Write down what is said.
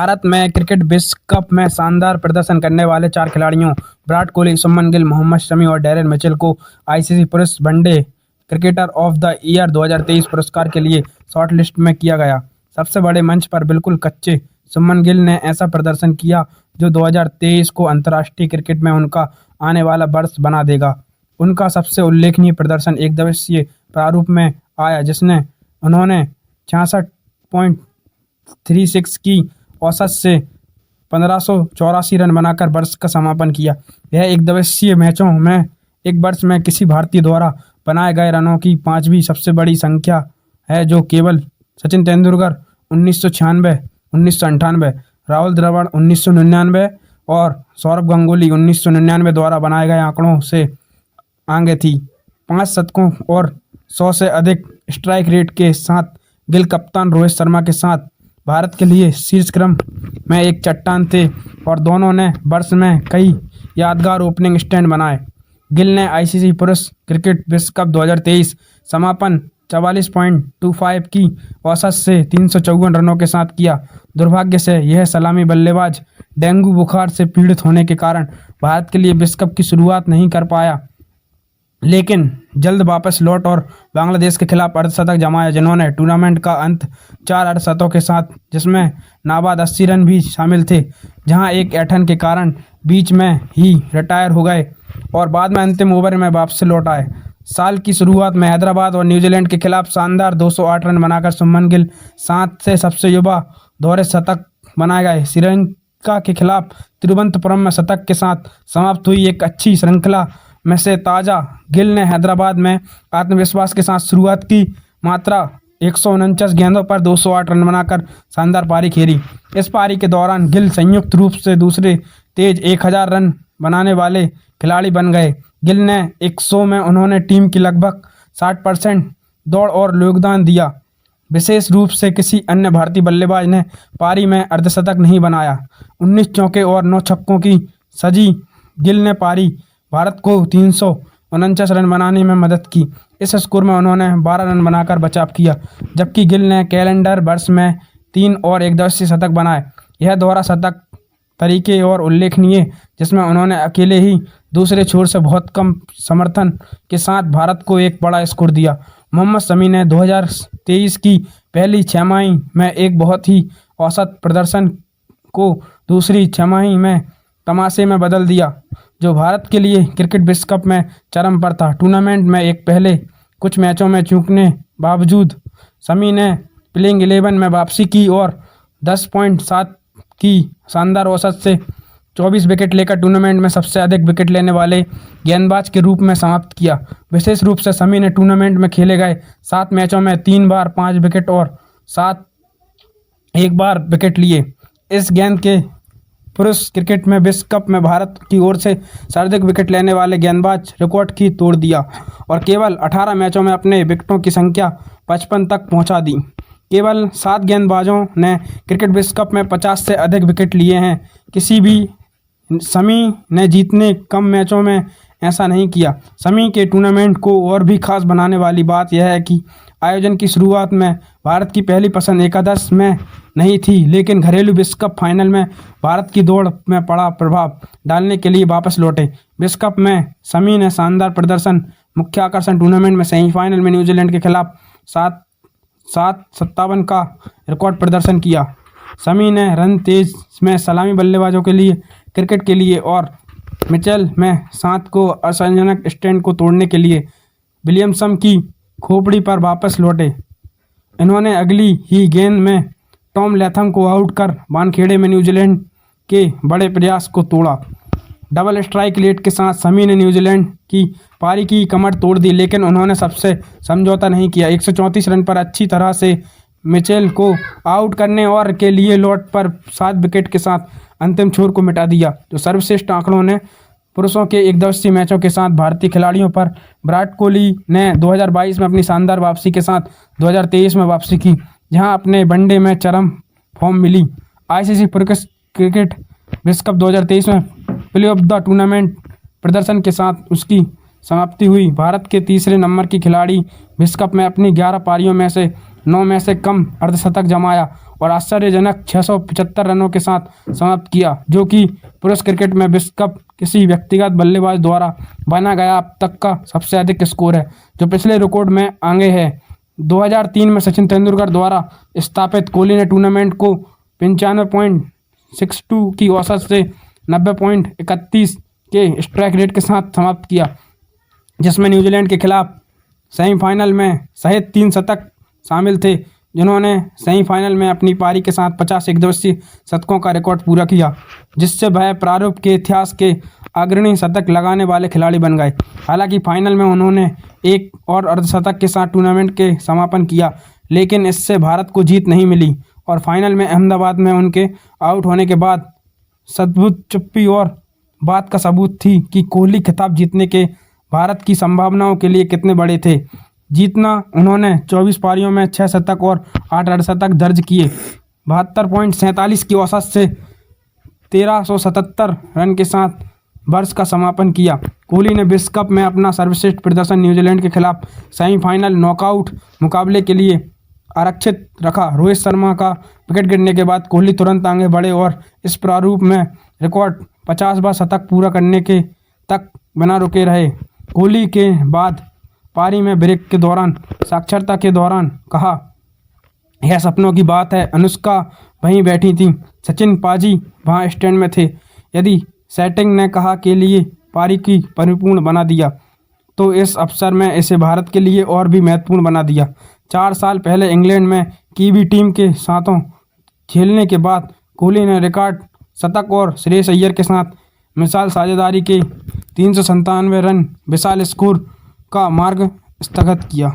भारत में क्रिकेट विश्व कप में शानदार प्रदर्शन करने वाले 4 खिलाड़ियों विराट कोहली, शुभमन गिल, मोहम्मद शमी और डेरेन मिचेल को आईसीसी पुरुष one day cricketer of the year 2023 पुरस्कार के लिए शॉर्टलिस्ट में किया गया। सबसे बड़े मंच पर बिल्कुल कच्चे शुभमन गिल ने ऐसा प्रदर्शन किया जो 2023 को अंतर्राष्ट्रीय क्रिकेट में उनका आने वाला वर्ष बना देगा। उनका सबसे उल्लेखनीय प्रदर्शन एक दिवसीय प्रारूप में आया जिसने उन्होंने 66.36 की औसत से 1584 रन बनाकर वर्ष का समापन किया। यह एक दिवसीय मैचों में एक वर्ष में किसी भारतीय द्वारा बनाए गए रनों की 5वीं सबसे बड़ी संख्या है, जो केवल सचिन तेंदुलकर 1996, 1998, राहुल द्रविड़ 1999 और सौरव गांगुली 1999 द्वारा बनाए गए आंकड़ों से आगे थी। 5 शतकों और 100 से अधिक स्ट्राइक रेट के साथ गिल कप्तान रोहित शर्मा के साथ भारत के लिए शीर्ष क्रम में एक चट्टान थे और दोनों ने वर्ष में कई यादगार ओपनिंग स्टैंड बनाए। गिल ने आईसीसी पुरुष क्रिकेट विश्व कप 2023 समापन 44.25 की औसत से 354 रनों के साथ किया। दुर्भाग्य से यह सलामी बल्लेबाज डेंगू बुखार से पीड़ित होने के कारण भारत के लिए विश्व कप की शुरुआत नहीं कर पाया, लेकिन जल्द वापस लौट और बांग्लादेश के खिलाफ अर्धशतक जमाया, जिन्होंने टूर्नामेंट का अंत 4 अर्धशतकों के साथ, जिसमें नाबाद 80 रन भी शामिल थे, जहां एक ऐंठन के कारण बीच में ही रिटायर हो गए और बाद में अंतिम ओवर में वापस लौट आए। साल की शुरुआत में हैदराबाद और न्यूजीलैंड के खिलाफ शानदार 208 रन बनाकर शुभमन गिल 7 से सबसे युवा दोहरे शतक बनाए गए। श्रीलंका के खिलाफ तिरुवनंतपुरम में शतक के साथ समाप्त हुई एक अच्छी श्रृंखला में से ताजा गिल ने हैदराबाद में आत्मविश्वास के साथ शुरुआत की। मात्रा 149 गेंदों पर 208 रन बनाकर शानदार पारी खेली। इस पारी के दौरान गिल संयुक्त रूप से दूसरे तेज 1000 रन बनाने वाले खिलाड़ी बन गए। गिल ने एक शो में उन्होंने टीम की लगभग 60% दौड़ और योगदान दिया। विशेष रूप से किसी अन्य भारतीय बल्लेबाज ने पारी में अर्धशतक नहीं बनाया। 19 चौके और 9 छक्कों की सजी गिल ने पारी भारत को 349 रन बनाने में मदद की। इस स्कोर में उन्होंने 12 रन बनाकर बचाव किया, जबकि गिल ने कैलेंडर वर्ष में 3 और एक दिवसीय शतक बनाए। यह दोहरा शतक तरीके और उल्लेखनीय, जिसमें उन्होंने अकेले ही दूसरे छोर से बहुत कम समर्थन के साथ भारत को एक बड़ा स्कोर दिया। मोहम्मद शमी ने 2023 की पहली छमाही में एक बहुत ही औसत प्रदर्शन को दूसरी छमाही में तमाशे में बदल दिया, जो भारत के लिए क्रिकेट विश्व कप में चरम पर था। टूर्नामेंट में एक पहले कुछ मैचों में चूकने बावजूद शमी ने प्लेइंग 11 में वापसी की और 10.7 की शानदार औसत से 24 विकेट लेकर टूर्नामेंट में सबसे अधिक विकेट लेने वाले गेंदबाज के रूप में समाप्त किया। विशेष रूप से शमी ने टूर्नामेंट में खेले गए 7 मैचों में 3 बार 5 विकेट और 1 बार विकेट लिए। इस गेंद के पुरुष क्रिकेट में विश्व कप में भारत की ओर से सर्वाधिक विकेट लेने वाले गेंदबाज रिकॉर्ड की तोड़ दिया और केवल 18 मैचों में अपने विकेटों की संख्या 55 तक पहुंचा दी। केवल 7 गेंदबाजों ने क्रिकेट विश्व कप में 50 से अधिक विकेट लिए हैं। किसी भी शमी ने जितने कम मैचों में ऐसा नहीं किया। शमी के टूर्नामेंट को और भी खास बनाने वाली बात यह है कि आयोजन की शुरुआत में भारत की पहली पसंद एकादश में नहीं थी, लेकिन घरेलू विश्व कप फाइनल में भारत की दौड़ में बड़ा प्रभाव डालने के लिए वापस लौटे। विश्व कप में शमी ने शानदार प्रदर्शन मुख्य आकर्षण टूर्नामेंट में सेमीफाइनल में न्यूजीलैंड के खिलाफ 757 का रिकॉर्ड प्रदर्शन किया। शमी ने रन तेज में सलामी बल्लेबाजों के लिए क्रिकेट के लिए और मिचेल में 7 को असंजनक स्टैंड को तोड़ने के लिए विलियमसन की खोपड़ी पर वापस लौटे। इन्होंने अगली ही गेंद में टॉम लैथम को आउट कर वानखेड़े में न्यूजीलैंड के बड़े प्रयास को तोड़ा। डबल स्ट्राइक रेट के साथ शमी ने न्यूजीलैंड की पारी की कमर तोड़ दी, लेकिन उन्होंने सबसे समझौता नहीं किया। 134 रन पर अच्छी तरह से मिचेल को आउट करने और के लिए लौट पर 7 विकेट के साथ अंतिम छोर को मिटा दिया, जो सर्वश्रेष्ठ आंकड़ों ने पुरुषों के एक दिवसीय मैचों के साथ भारतीय खिलाड़ियों पर। विराट कोहली ने 2022 में अपनी शानदार वापसी के साथ 2023 में वापसी की, जहां अपने वनडे में चरम फॉर्म मिली। आईसीसी पुरुष क्रिकेट विश्व कप 2023 में प्ले ऑफ द टूर्नामेंट प्रदर्शन के साथ उसकी समाप्ति हुई। भारत के तीसरे नंबर की खिलाड़ी विश्व कप में अपनी 11 पारियों में से 9 में से कम अर्धशतक जमाया और आश्चर्यजनक 675 रनों के साथ समाप्त किया, जो कि पुरुष क्रिकेट में विश्व कप किसी व्यक्तिगत बल्लेबाज द्वारा बना गया अब तक का सबसे अधिक स्कोर है, जो पिछले रिकॉर्ड में आगे है। 2003 में सचिन तेंदुलकर द्वारा स्थापित कोहली ने टूर्नामेंट को 95.62 की औसत से 90.31 के स्ट्राइक रेट के साथ समाप्त किया, जिसमें न्यूजीलैंड के खिलाफ सेमीफाइनल में सहित 3 शतक शामिल थे, जिन्होंने सेमीफाइनल में अपनी पारी के साथ 50 एकदिवसीय शतकों का रिकॉर्ड पूरा किया, जिससे वह प्रारूप के इतिहास के अग्रणी शतक लगाने वाले खिलाड़ी बन गए। हालांकि फाइनल में उन्होंने एक और अर्धशतक के साथ टूर्नामेंट के समापन किया, लेकिन इससे भारत को जीत नहीं मिली और फाइनल में अहमदाबाद में उनके आउट होने के बाद सद्भुत चुप्पी और बात का सबूत थी कि कोहली खिताब जीतने के भारत की संभावनाओं के लिए कितने बड़े थे। जीतना उन्होंने 24 पारियों में 6 शतक और 8 अर्धशतक दर्ज किए, 72.47 की औसत से 1377 रन के साथ वर्ष का समापन किया। कोहली ने विश्व कप में अपना सर्वश्रेष्ठ प्रदर्शन न्यूजीलैंड के खिलाफ सेमीफाइनल नॉकआउट मुकाबले के लिए आरक्षित रखा। रोहित शर्मा का विकेट गिरने के बाद कोहली तुरंत आगे बढ़े और इस प्रारूप में रिकॉर्ड 50वां शतक पूरा करने के तक बिना रुके रहे। कोहली के बाद पारी में ब्रेक के दौरान साक्षरता के दौरान कहा, यह सपनों की बात है। अनुष्का वहीं बैठी थी, सचिन पाजी वहां स्टैंड में थे। यदि सेटिंग ने कहा के लिए पारी की परिपूर्ण बना दिया, तो इस अवसर में इसे भारत के लिए और भी महत्वपूर्ण बना दिया। 4 साल पहले इंग्लैंड में कीवी टीम के साथों खेलने के बाद कोहली ने रिकॉर्ड शतक और श्रेयस अय्यर के साथ मिसाल साझेदारी के 397 रन विशाल स्कोर का मार्ग स्थगित किया।